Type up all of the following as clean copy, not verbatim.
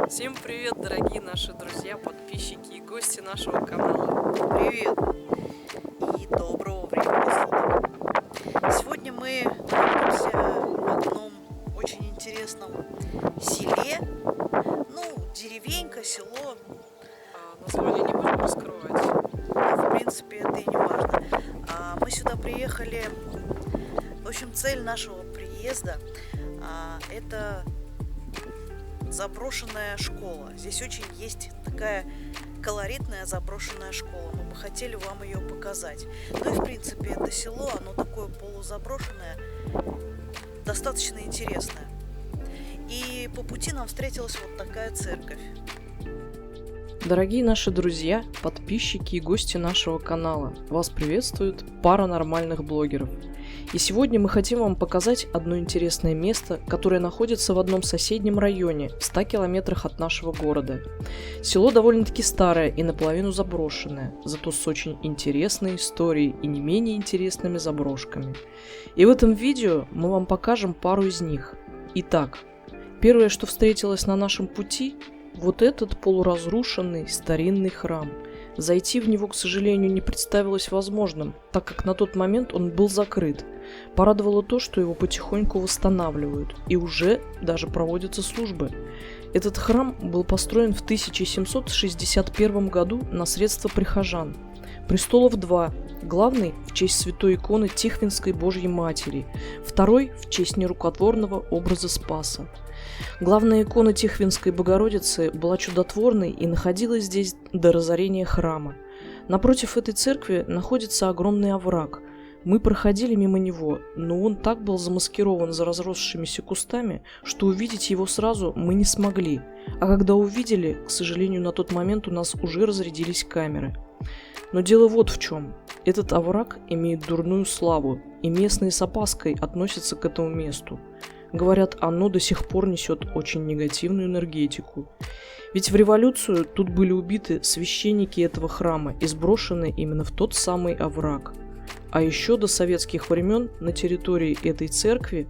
Всем привет, дорогие наши друзья, подписчики и гости нашего канала. Привет и доброго времени суток. Сегодня мы находимся в одном очень интересном селе. Деревенька, село. Название не будем раскрывать. В принципе, это и не важно. Мы сюда приехали. В общем, цель нашего приезда это заброшенная школа. Здесь очень есть такая колоритная заброшенная школа. Мы бы хотели вам ее показать. Ну и в принципе это село, оно такое полузаброшенное, достаточно интересное. И по пути нам встретилась вот такая церковь. Дорогие наши друзья, подписчики и гости нашего канала, вас приветствует пара нормальных блогеров. И сегодня мы хотим вам показать одно интересное место, которое находится в одном соседнем районе, в 100 километрах от нашего города. Село довольно-таки старое и наполовину заброшенное, зато с очень интересной историей и не менее интересными заброшками. И в этом видео мы вам покажем пару из них. Итак, первое, что встретилось на нашем пути, вот этот полуразрушенный старинный храм. Зайти в него, к сожалению, не представилось возможным, так как на тот момент он был закрыт. Порадовало то, что его потихоньку восстанавливают, и уже даже проводятся службы. Этот храм был построен в 1761 году на средства прихожан. Престолов два. Главный в честь святой иконы Тихвинской Божьей Матери, второй в честь нерукотворного образа Спаса. Главная икона Тихвинской Богородицы была чудотворной и находилась здесь до разорения храма. Напротив этой церкви находится огромный овраг. Мы проходили мимо него, но он так был замаскирован за разросшимися кустами, что увидеть его сразу мы не смогли. А когда увидели, к сожалению, на тот момент у нас уже разрядились камеры. Но дело вот в чем. Этот овраг имеет дурную славу, и местные с опаской относятся к этому месту. Говорят, оно до сих пор несет очень негативную энергетику. Ведь в революцию тут были убиты священники этого храма и сброшены именно в тот самый овраг. А еще до советских времен на территории этой церкви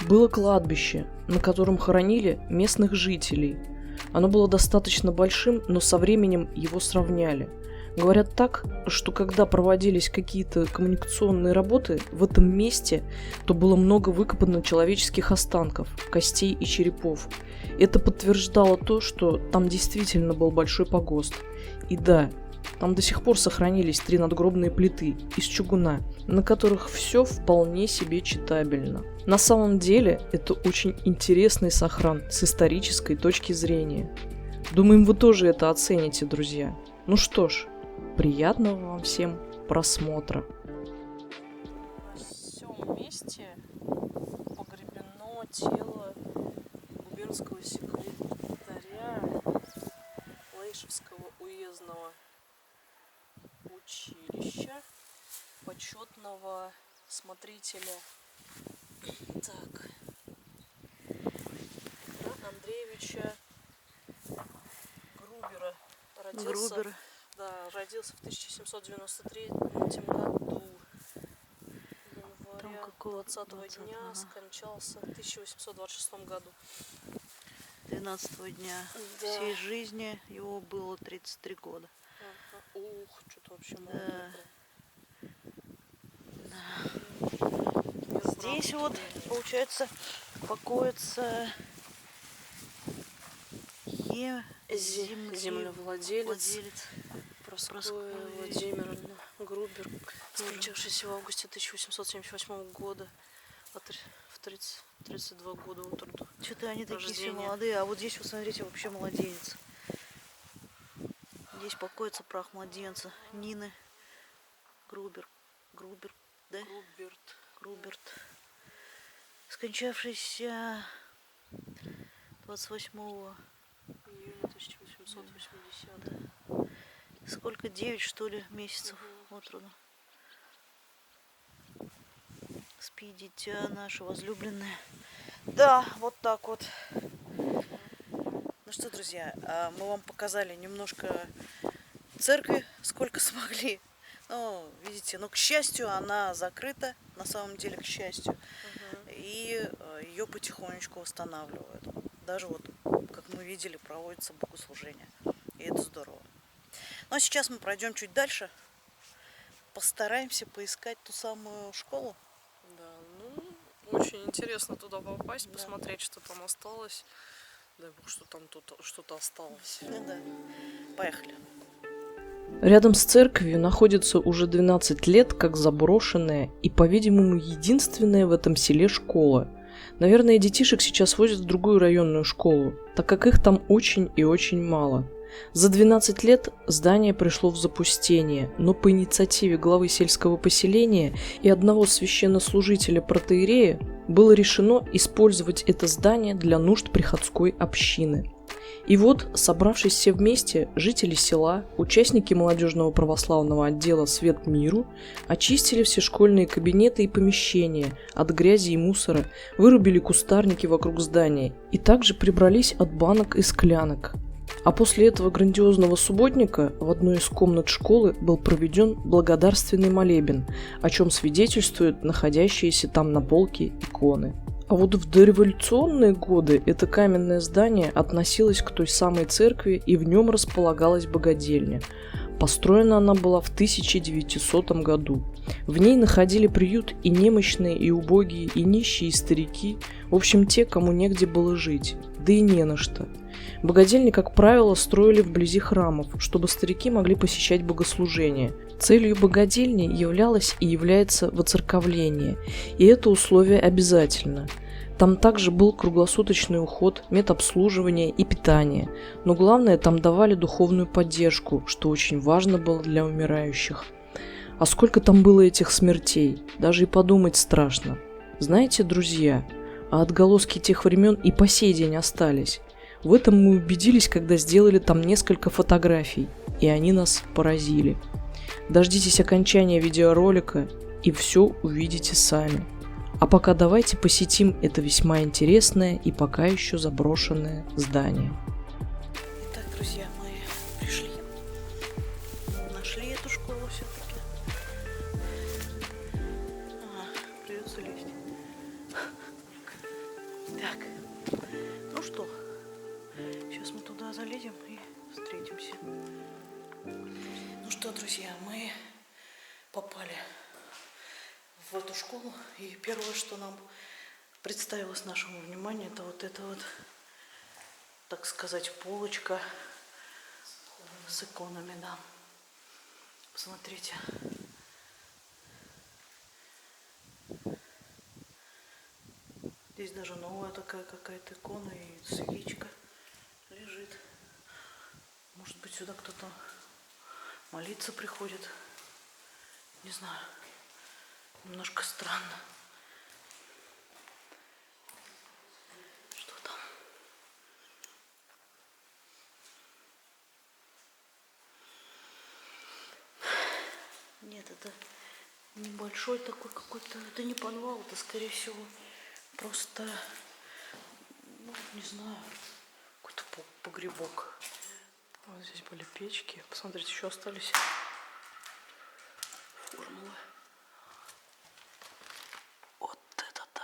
было кладбище, на котором хоронили местных жителей. Оно было достаточно большим, но со временем его сравняли. Говорят так, что когда проводились какие-то коммуникационные работы в этом месте, то было много выкопано человеческих останков, костей и черепов. Это подтверждало то, что там действительно был большой погост. И да, там до сих пор сохранились 3 надгробные плиты из чугуна, на которых все вполне себе читабельно. На самом деле, это очень интересный сохран с исторической точки зрения. Думаем, вы тоже это оцените, друзья. Ну что ж, приятного вам всем просмотра. На всем месте погребено тело губернского секретаря Лейшевского уездного училища, почетного смотрителя Петра Андреевича Грубера. Родился в 1793 году. Января 20-го дня, скончался в 1826 году. 12-го дня всей жизни его было 33 года. Ух, что-то вообще Да. Здесь вот, получается, покоится землевладелец Проскоя Владимировна Грубер, скончавшийся в августе 1878 года в 32 года от роду. Что-то они такие все молодые, а вот здесь, вот смотрите, вообще младенец. Здесь покоится прах младенца Нины Грубер, да? Груберт, скончавшийся 28 Июня 1880. да. Сколько, 9 что ли месяцев от роду. Спи, дитя наше возлюбленное. Да, вот так вот. Ну что, друзья, мы вам показали немножко церкви, сколько смогли. Ну, видите, но к счастью, она закрыта, на самом деле, к счастью. И ее потихонечку восстанавливают. Даже вот, как мы видели, проводится богослужение. И это здорово. Ну а сейчас мы пройдем чуть дальше. Постараемся поискать ту самую школу. Да, ну, очень интересно туда попасть, Да. посмотреть, что там осталось. Дай бог, что там тут что-то осталось. Ну да. Поехали. Рядом с церковью находится уже 12 лет как заброшенная и, по-видимому, единственная в этом селе школа. Наверное, детишек сейчас возят в другую районную школу, так как их там очень и очень мало. За 12 лет здание пришло в запустение, но по инициативе главы сельского поселения и одного священнослужителя протоиерея было решено использовать это здание для нужд приходской общины. И вот, собравшись все вместе, жители села, участники молодежного православного отдела «Свет миру» очистили все школьные кабинеты и помещения от грязи и мусора, вырубили кустарники вокруг здания и также прибрались от банок и склянок. А после этого грандиозного субботника в одной из комнат школы был проведен благодарственный молебен, о чем свидетельствуют находящиеся там на полке иконы. А вот в дореволюционные годы это каменное здание относилось к той самой церкви, и в нем располагалась богадельня. Построена она была в 1900 году. В ней находили приют и немощные, и убогие, и нищие, и старики, в общем, те, кому негде было жить, да и не на что. Богадельни, как правило, строили вблизи храмов, чтобы старики могли посещать богослужения. Целью богадельни являлось и является воцерковление, и это условие обязательно. Там также был круглосуточный уход, медобслуживание и питание, но главное, там давали духовную поддержку, что очень важно было для умирающих. А сколько там было этих смертей, даже и подумать страшно. Знаете, друзья, а отголоски тех времен и по сей день остались. В этом мы убедились, когда сделали там несколько фотографий, и они нас поразили. Дождитесь окончания видеоролика и все увидите сами. А пока давайте посетим это весьма интересное и пока еще заброшенное здание. Итак, друзья, мы пришли. Нашли эту школу все-таки. Придется лезть. Так, ну что, сейчас мы туда залезем и встретимся. Ну что, друзья, мы попали в эту школу, и первое, что нам представилось нашему вниманию, это вот эта вот, так сказать, полочка с иконами, да. Посмотрите. Здесь даже новая такая какая-то икона и свечка лежит. Может быть, сюда кто-то молиться приходит. Не знаю. Немножко странно. Что там? Нет, это небольшой такой какой-то. Это не подвал, это, скорее всего, просто, ну, не знаю, какой-то погребок. Вот здесь были печки. Посмотрите, еще остались формулы. Вот это да!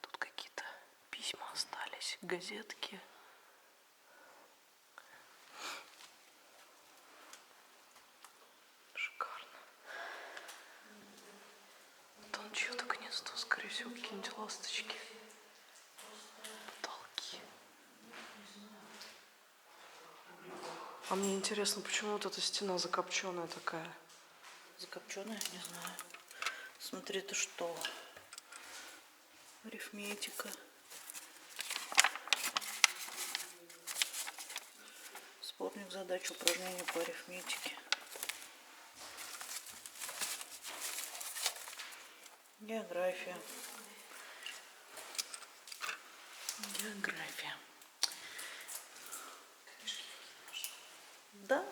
Тут какие-то письма остались, газетки. Шикарно. Там чье-то гнездо, скорее всего, какие-нибудь ласточки. Потолки. А мне интересно, почему вот эта стена закопченная такая? Закопченая, не знаю. Смотри, это что? Арифметика. Сборник задач, упражнения по арифметике. География. География. Да,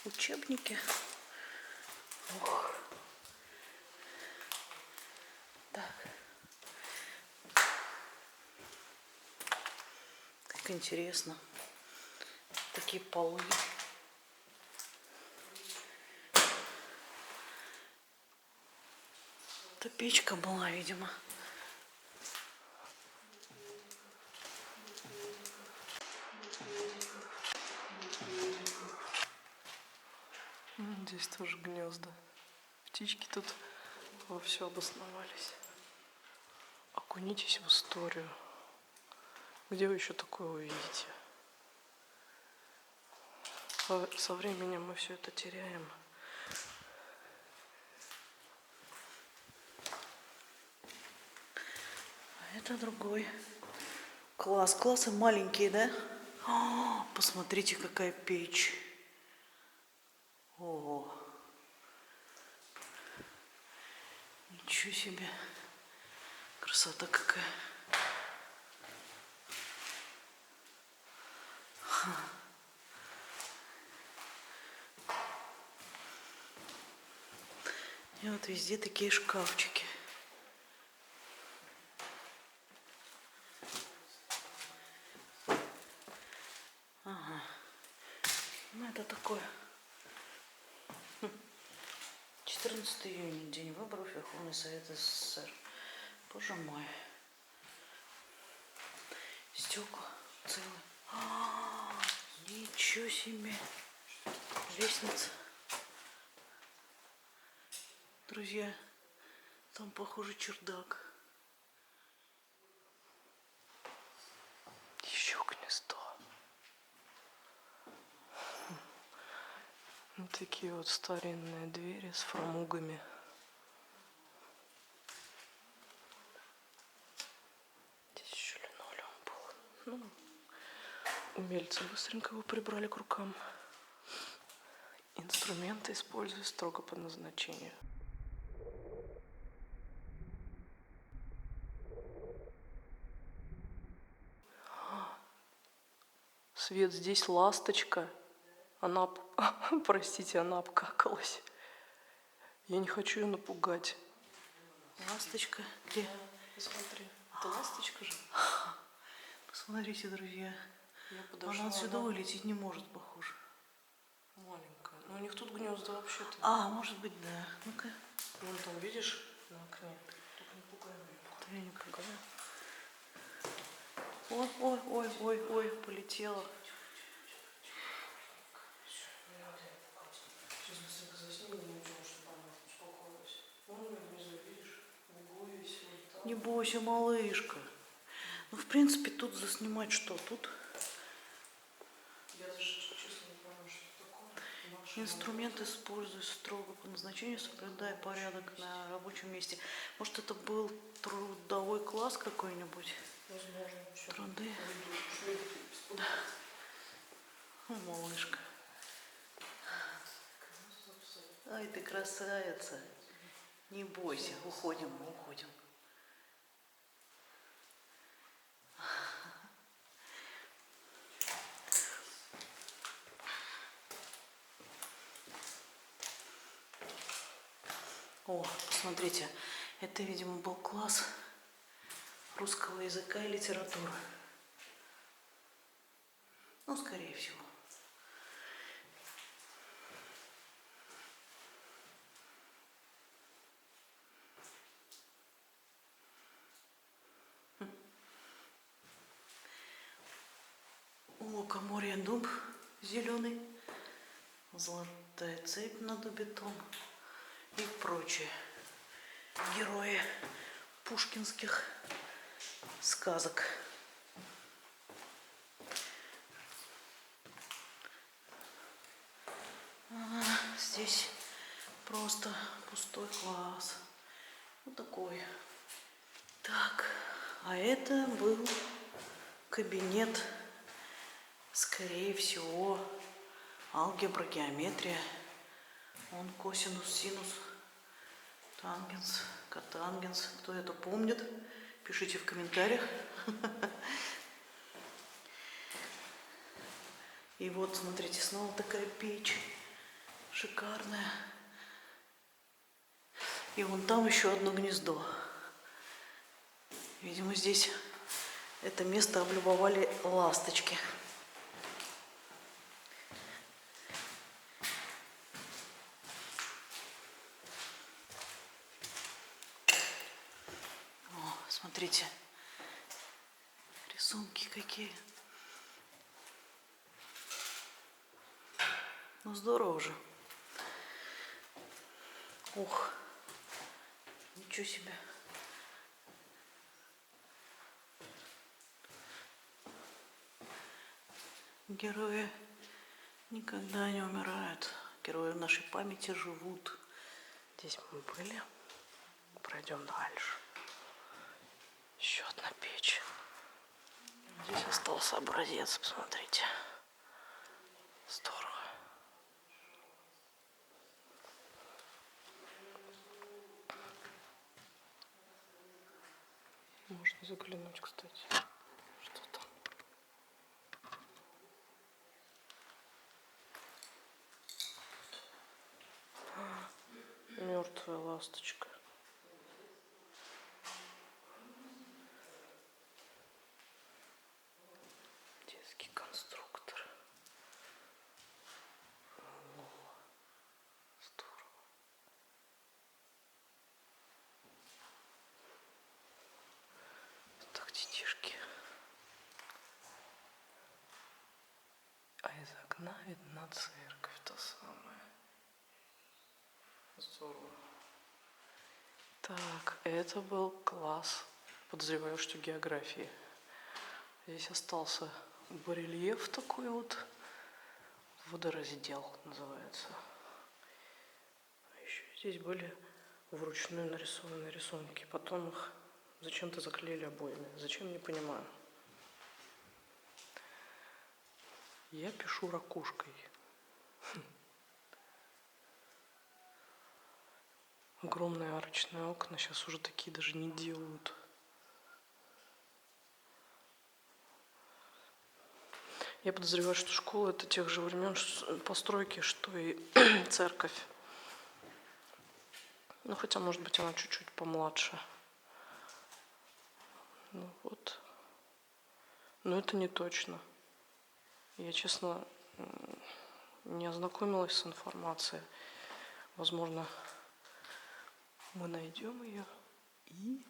учебники. Ох. Так. Как интересно. Такие полы. Это печка была, видимо. Здесь тоже гнезда. Птички тут вовсю обосновались. Окунитесь в историю. Где вы еще такое увидите? Со временем мы все это теряем. А это другой класс. Классы маленькие, да? О, посмотрите, какая печь. О, ничего себе. Красота какая. И вот везде такие шкафчики. Ага. Ну это такое. 14 июня, день выборов, Верховный Совет СССР. Боже мой. Стекла целые. Ничего себе. Лестница. Друзья, там, похоже, чердак. Еще гнездо. Вот такие вот старинные двери с фрамугами. Здесь еще линолеум был. Ну, умельцы быстренько его прибрали к рукам. Инструменты использую строго по назначению. Свет, здесь ласточка. Она, простите, она обкакалась. Я не хочу ее напугать. Ласточка. Где? Посмотри, это ласточка же. Посмотрите, друзья. Я подошла, Она отсюда она вылететь не может, похоже. маленькая. Но у них тут гнезда вообще-то. А, может быть, да. Ну-ка. Вон там, видишь, на окне. Только не пугай меня. Я не пугаю. Ой, ой, ой, ой, ой, полетела. Сейчас быстренько засни, не ничего, чтобы она успокоилась. Вон я внизу, видишь, в углу висит. Не бойся, малышка. Ну, в принципе, тут заснимать что? Тут Я даже, честно, не понимаю, что такое. инструмент используй строго по назначению, соблюдая порядок на рабочем месте. Может, это был трудовой класс какой-нибудь? Возможно, еще. Труды. О, малышка. Ай, ты красавица. Не бойся, уходим, мы уходим. О, посмотрите, это, видимо, был класс русского языка и литературы. Ну, скорее всего. У лукоморья дуб зеленый, золотая цепь на дубе том и прочие герои пушкинских сказок. Здесь просто пустой класс. Вот такой. Так, а это был кабинет Скорее всего, алгебра, геометрия. Он косинус, синус, тангенс, котангенс. Кто это помнит, пишите в комментариях. И вот, смотрите, снова такая печь шикарная. И вон там еще одно гнездо. Видимо, здесь это место облюбовали ласточки. О, смотрите, рисунки какие. Ну здорово же. Ух, ничего себе. Герои никогда не умирают. Герои в нашей памяти живут. Здесь мы были. Пройдем дальше. Еще одна печь. Здесь остался образец, посмотрите. Здорово. Можно заглянуть, кстати. Что там? Мертвая ласточка. Детский конструктор. О, здорово. Так, детишки. А из окна видна церковь, та самая. Здорово. Так, это был класс. Подозреваю, что географии. Здесь остался барельеф такой вот. Водораздел называется. А еще здесь были вручную нарисованные рисунки. Потом их зачем-то заклеили обоями. Зачем, не понимаю. Я пишу ракушкой. Огромные арочные окна сейчас уже такие даже не делают. Я подозреваю, что школа это тех же времен постройки, что и церковь. Ну, хотя, может быть, она чуть-чуть помладше. Ну вот. Но это не точно. Я, честно, не ознакомилась с информацией. Возможно, мы найдем ее. И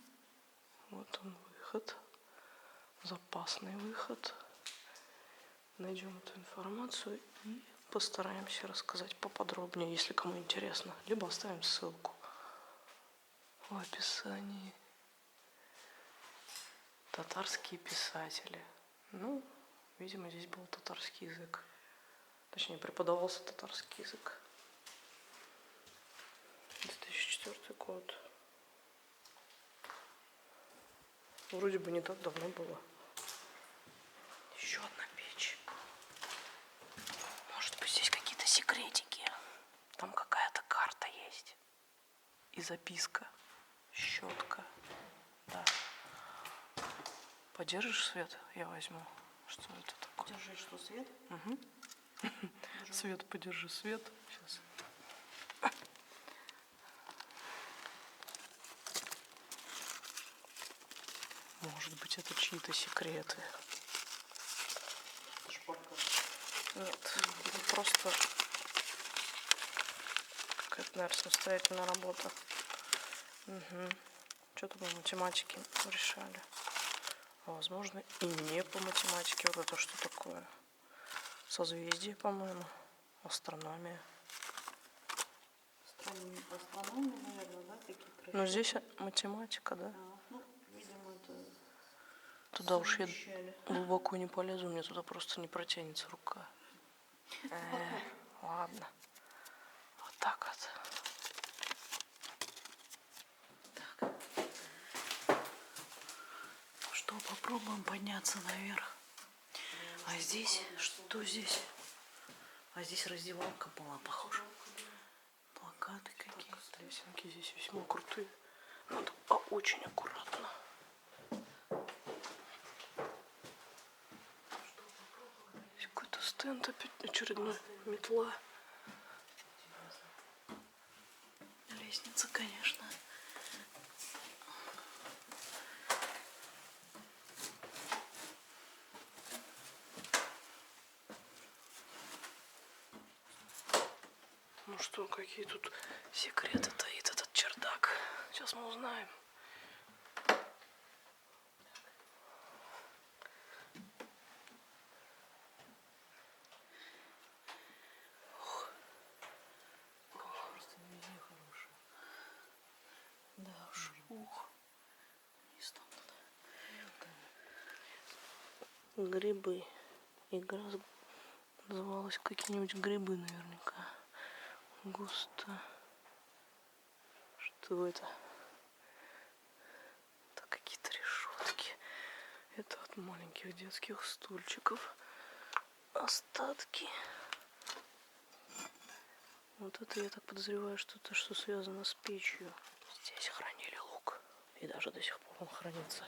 вот он выход. Запасный выход. Найдем эту информацию и постараемся рассказать поподробнее, если кому интересно. Либо оставим ссылку в описании. Татарские писатели. Ну, видимо, здесь был татарский язык. Точнее, преподавался татарский язык. 2004 год. Вроде бы не так давно было. Еще одна печь. Может быть, здесь какие-то секретики. Там какая-то карта есть. И записка. Щетка. Да. Подержишь свет? Я возьму. Что это такое? Держи, что, свет? Угу. Свет, подержи свет. Сейчас. Может быть, это чьи-то секреты. Шпорка. Нет, это просто какая-то, наверное, самостоятельная работа. Угу. Что-то по математике решали. А возможно, и не по математике. Вот это что такое? Созвездие, по-моему. Астрономия. Астрономия, наверное, да? Какие-то. Но здесь математика, да? Ну, видимо, это Туда уж я совмещали. глубоко не полезу, мне туда просто не протянется рука. Ладно. Вот так вот. Что, попробуем подняться наверх. А здесь? Что здесь? А здесь раздевалка была, похоже. Плакаты какие-то. Лесенки здесь весьма крутые. Надо очень аккуратно. Здесь какой-то стенд опять очередной. Метла. Лестница, конечно. Ну что, какие тут секреты таит этот чердак? Сейчас мы узнаем. Просто везде хорошая. Да уж. Ух. Вниз там туда. Грибы. Игра называлась какие-нибудь грибы наверняка. Густо. Что это? Это какие-то решетки. Это от маленьких детских стульчиков. Остатки. Вот это, я так подозреваю, что это что связано с печью. Здесь хранили лук. И даже до сих пор он хранится.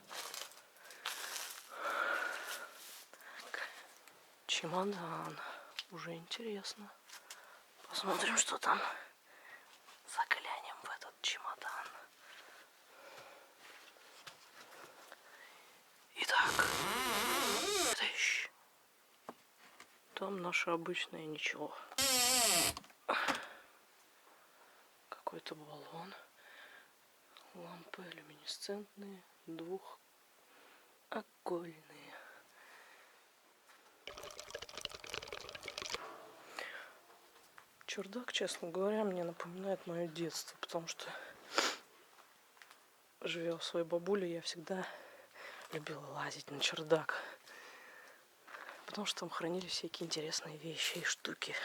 Так. Чемодан. Уже интересно. Посмотрим, что там. Заглянем в этот чемодан. Итак, тыщ. Там наше обычное ничего. Какой-то баллон. Лампы люминесцентные, двухокольные. Чердак, честно говоря, мне напоминает мое детство, потому что, живя у своей бабули, я всегда любила лазить на чердак. Потому что там хранились всякие интересные вещи и штуки.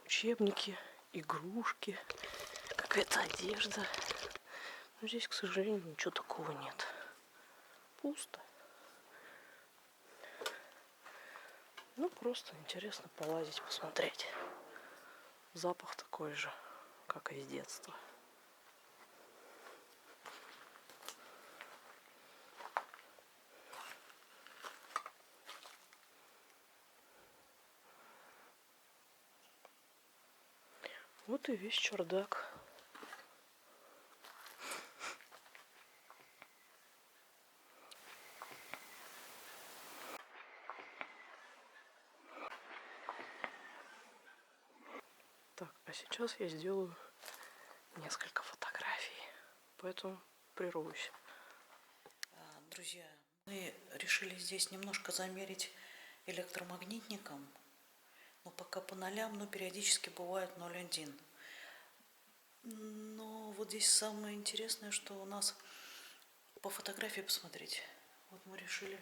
Учебники, игрушки, какая-то одежда. Но здесь, к сожалению, ничего такого нет. Пусто. Ну, просто интересно полазить, посмотреть. Запах такой же, как и из детства. Вот и весь чердак. Так, а сейчас я сделаю несколько фотографий, поэтому прервусь. Друзья, мы решили здесь немножко замерить электромагнитником, но пока по нолям, но периодически бывает 0,1. Но вот здесь самое интересное, что у нас по фотографии посмотреть. Вот мы решили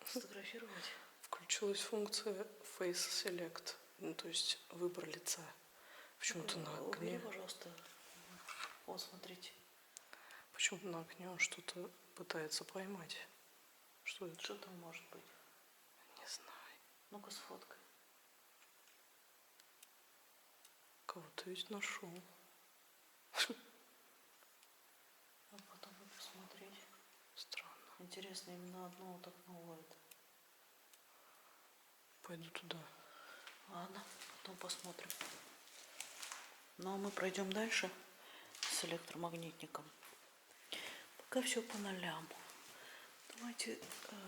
сфотографировать. Включилась функция Face Select, ну, то есть выбор лица. Почему-то на Убери, окне. пожалуйста. Вот, смотрите. Почему-то на окне он что-то пытается поймать. Что это? Что там может быть? Не знаю. Ну-ка сфоткай. Кого-то ведь нашел. А потом бы посмотреть. Странно. Интересно, именно одно вот окно ловит. Пойду туда. Ладно, потом посмотрим. Ну а мы пройдем дальше с электромагнитником. Пока все по нолям. Давайте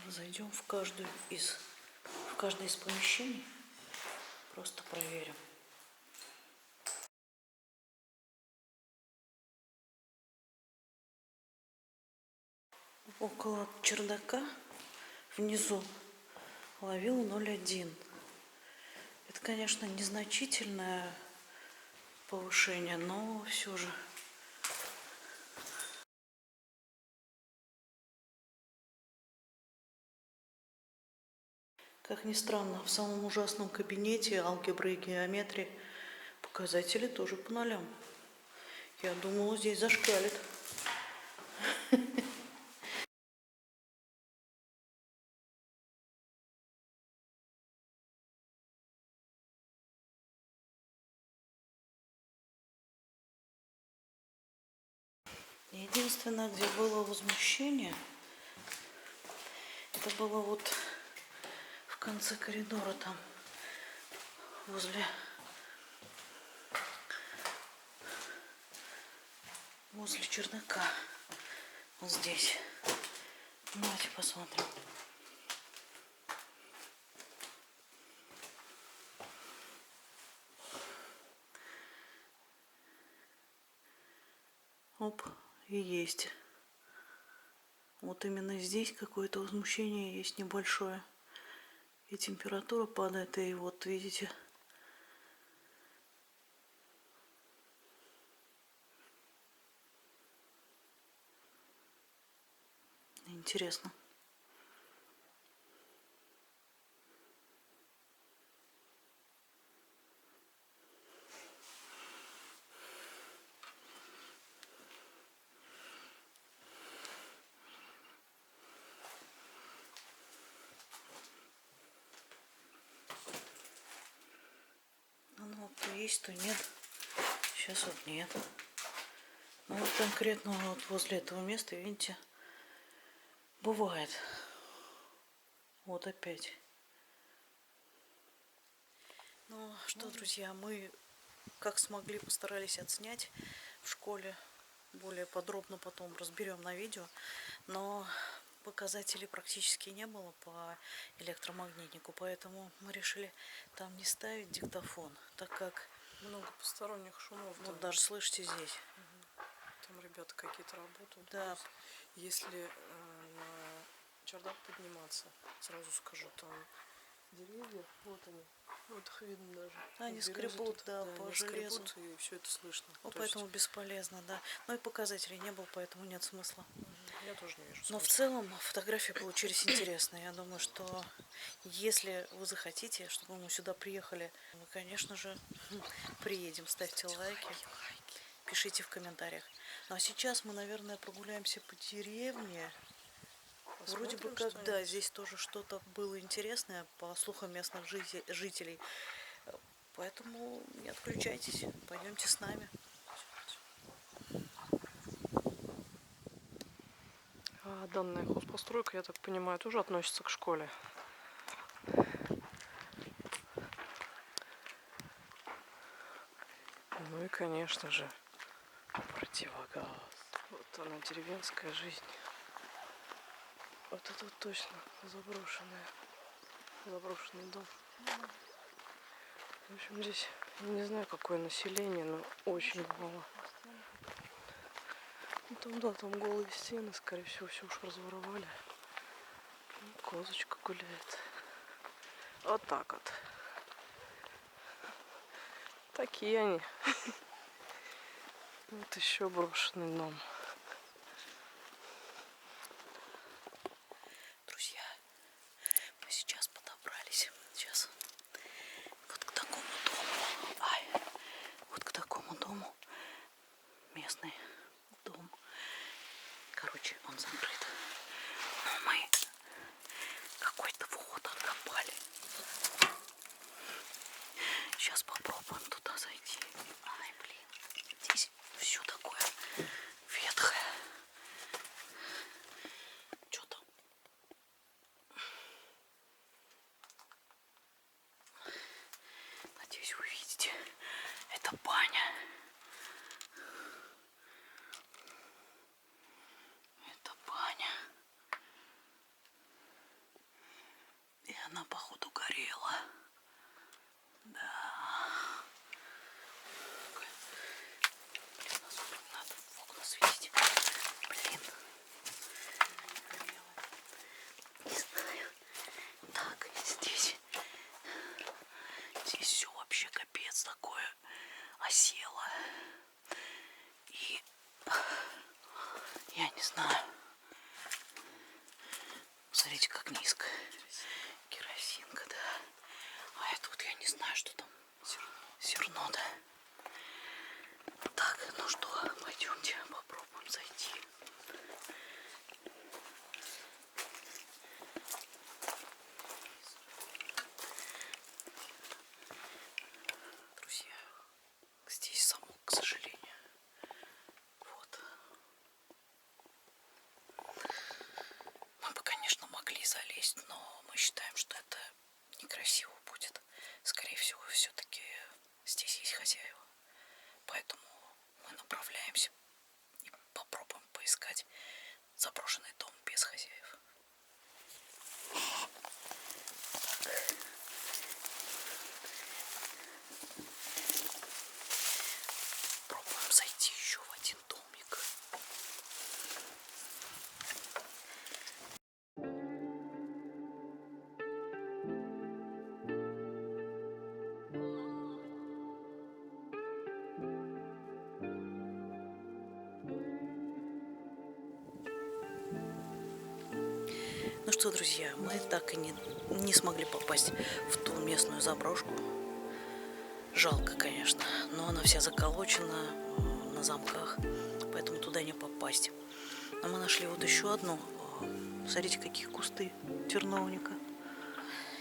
зайдем в каждое из помещений. Просто проверим. Около чердака внизу ловил 0,1. Это, конечно, незначительное повышение, но все же. Как ни странно, в самом ужасном кабинете алгебры и геометрии показатели тоже по нолям. Я думала, здесь зашкалит. Единственное, где было возмущение, это было вот в конце коридора там, возле чердака. Вот здесь. Давайте посмотрим. Оп, и есть. Вот именно здесь какое-то возмущение есть небольшое. И температура падает, и вот видите. Интересно. Ну, то есть, то нет. Сейчас вот нет. Ну, вот конкретно вот возле этого места, видите, бывает. Вот опять. Ну что, друзья, мы как смогли постарались отснять в школе. Более подробно потом разберем на видео. Но показателей практически не было по электромагнитнику, поэтому мы решили там не ставить диктофон, так как Много посторонних шумов. вот Да. даже слышите здесь. Там ребята какие-то работают. Да. Если на чердак подниматься, сразу скажу, там деревья, вот они, вот их видно даже. Они Березы скребут, тут, да, по они железу. скребут, и все это слышно. Ну, То есть, поэтому бесполезно, да. Ну и показателей не было, поэтому нет смысла. я тоже не вижу Но в смысла. целом фотографии получились интересные. Я думаю, что если вы захотите, чтобы мы сюда приехали, мы, конечно же, приедем. Ставьте лайки, пишите в комментариях. Ну а сейчас мы, наверное, прогуляемся по деревне. Вроде бы Посмотрим как, да, что-нибудь. здесь тоже что-то было интересное, по слухам местных жителей. Поэтому не отключайтесь, пойдемте с нами. А данная хозпостройка, я так понимаю, тоже относится к школе. Ну и, конечно же, противогаз. Вот она, деревенская жизнь. Вот это вот точно заброшенный дом. В общем, здесь не знаю, какое население, но очень мало. Ну, там, да, там голые стены, скорее всего, все уж разворовали. Козочка гуляет. Вот так вот. Такие они. Вот еще брошенный дом. Друзья, мы сейчас подобрались. Сейчас вот к такому дому. Вот к такому дому. Местный дом. Короче, он закрыт. Но мы какой-то вход откопали. Сейчас попробуем туда зайти. Ай, блин. Здесь все такое ветхое. Что там? Надеюсь, вы видите. Это баня. Это баня. И она, походу, горела. Да. Блин, особенно надо в окна светить. Блин. Не знаю. Так, здесь все вообще капец такое осело. И я не знаю. Смотрите, как низко. Керосинка, да. А это вот я не знаю, что там. Зерно, да. Так, ну что, пойдемте попробуем зайти. Друзья, здесь замок, к сожалению. Вот. Скорее всего, все-таки здесь есть хозяева. Поэтому мы направляемся и попробуем поискать заброшенный дом без хозяев. Пробуем зайти еще в один домик. Ну что, друзья, мы так и не смогли попасть в ту местную заброшку. Жалко, конечно, но она вся заколочена на замках, поэтому туда не попасть. Но мы нашли вот еще одну. Смотрите, какие кусты терновника.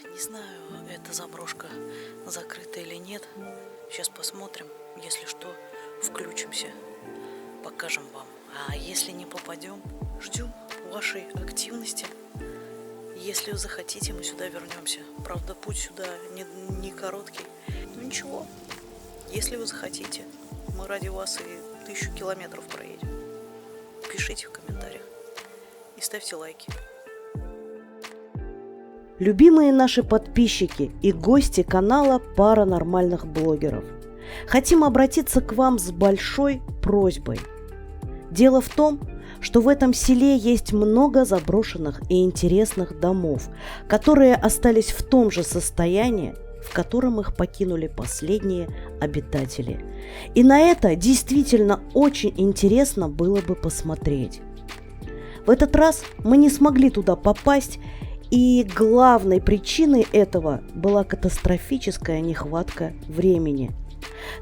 Не знаю, эта заброшка закрыта или нет. Сейчас посмотрим. Если что, включимся, покажем вам. А если не попадем, ждем вашей активности. Если захотите, мы сюда вернемся. Правда, путь сюда не короткий. Ну ничего, если вы захотите, мы ради вас и 1000 километров проедем. Пишите в комментариях и ставьте лайки. Любимые наши подписчики и гости канала Паранормальных блогеров, хотим обратиться к вам с большой просьбой. Дело в том, что в этом селе есть много заброшенных и интересных домов, которые остались в том же состоянии, в котором их покинули последние обитатели. И на это действительно очень интересно было бы посмотреть. В этот раз мы не смогли туда попасть, и главной причиной этого была катастрофическая нехватка времени.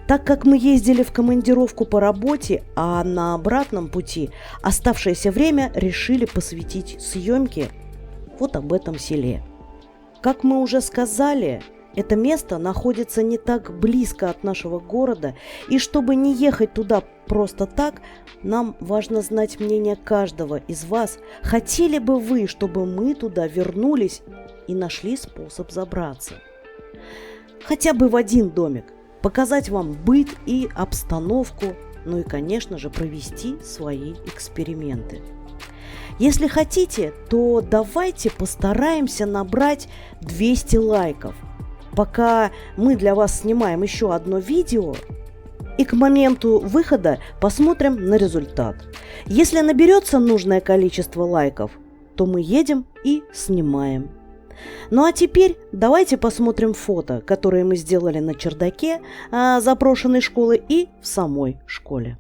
Так как мы ездили в командировку по работе, а на обратном пути оставшееся время решили посвятить съемке вот об этом селе. Как мы уже сказали, это место находится не так близко от нашего города, и чтобы не ехать туда просто так, нам важно знать мнение каждого из вас. Хотели бы вы, чтобы мы туда вернулись и нашли способ забраться? Хотя бы в один домик. Показать вам быт и обстановку, ну и, конечно же, провести свои эксперименты. Если хотите, то давайте постараемся набрать 200 лайков, пока мы для вас снимаем еще одно видео, и к моменту выхода посмотрим на результат. Если наберется нужное количество лайков, то мы едем и снимаем. Ну а теперь давайте посмотрим фото, которые мы сделали на чердаке заброшенной школы и в самой школе.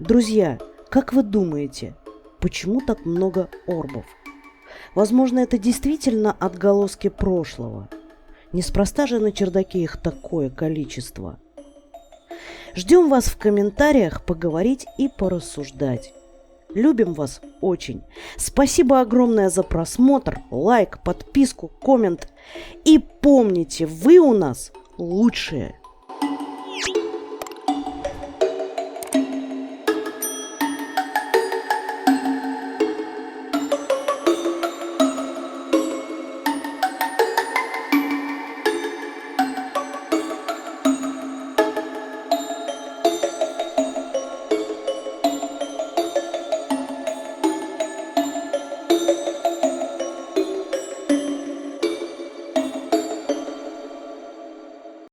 Друзья, как вы думаете, почему так много орбов? Возможно, это действительно отголоски прошлого. Неспроста же на чердаке их такое количество. Ждем вас в комментариях поговорить и порассуждать. Любим вас очень. Спасибо огромное за просмотр, лайк, подписку, коммент. И помните, вы у нас лучшие.